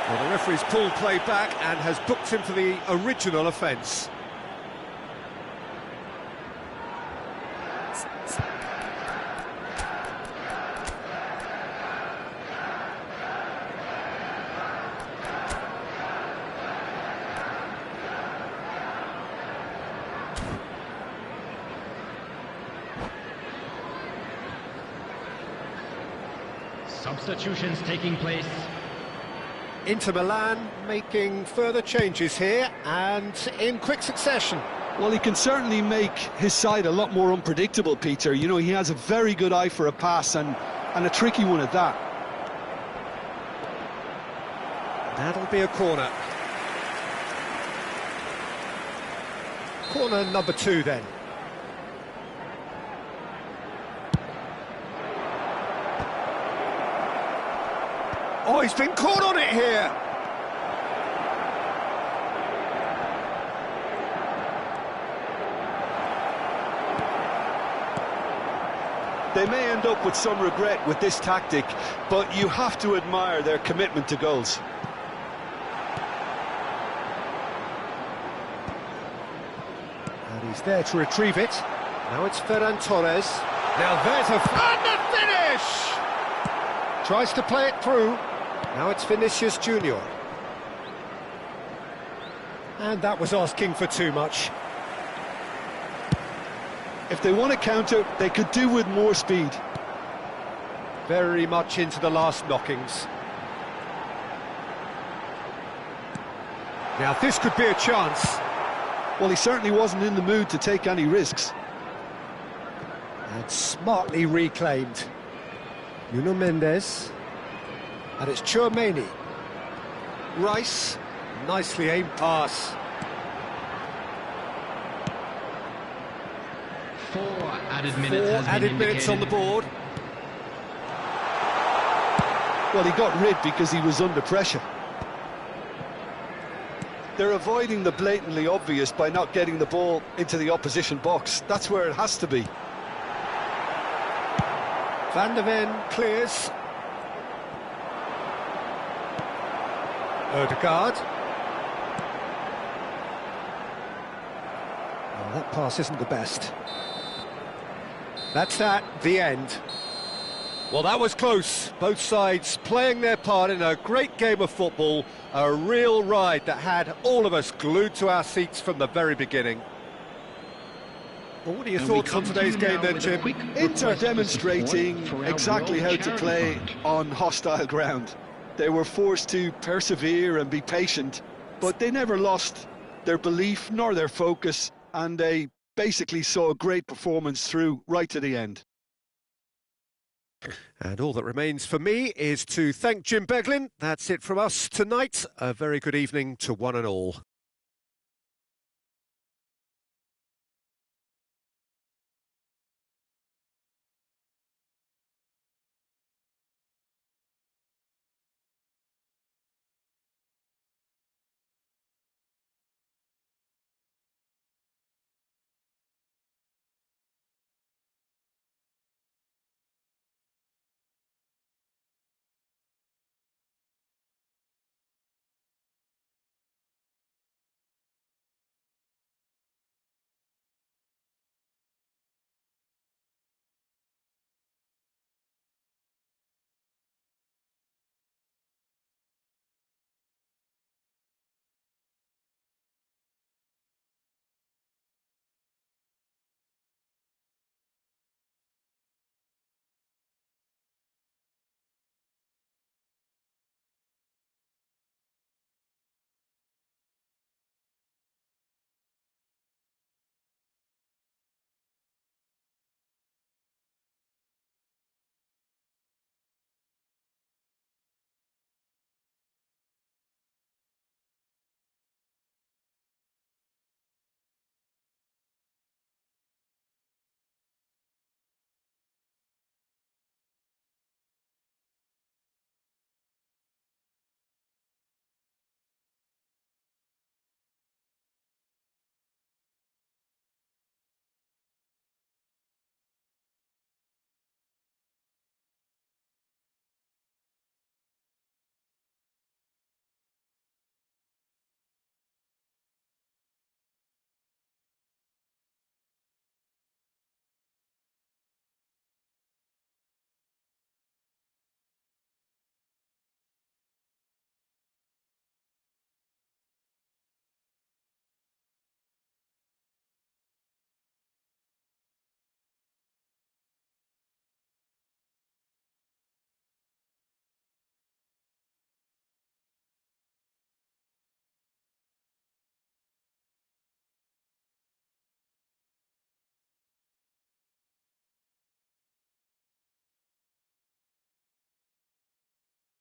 Well, the referee's pulled play back and has booked him for the original offence. Substitutions taking place. Inter Milan making further changes here and in quick succession. Well, he can certainly make his side a lot more unpredictable, Peter. You know, he has a very good eye for a pass and a tricky one at that. That'll be a corner. Corner number 2 then. Oh, he's been caught on it here. They may end up with some regret with this tactic, but you have to admire their commitment to goals. And he's there to retrieve it. Now it's Ferran Torres. Now there's a finish! Tries to play it through. Now it's Vinicius Junior. And that was asking for too much. If they want to counter, they could do with more speed. Very much into the last knockings. Now this could be a chance. Well, he certainly wasn't in the mood to take any risks. And smartly reclaimed. Nuno Mendes. And it's Chouameni. Rice. Nicely aimed pass. 4 added minutes has been added minutes on the board. Well, he got rid because he was under pressure. They're avoiding the blatantly obvious by not getting the ball into the opposition box. That's where it has to be. Van der Ven clears. Odegaard. Oh, that pass isn't the best. That's the end. Well, that was close. Both sides playing their part in a great game of football. A real ride that had all of us glued to our seats from the very beginning. Well, what are your thoughts on today's game then, Jim? Inter demonstrating exactly how to play on hostile ground. They were forced to persevere and be patient, but they never lost their belief nor their focus, and they basically saw a great performance through right to the end. And all that remains for me is to thank Jim Beglin. That's it from us tonight. A very good evening to one and all.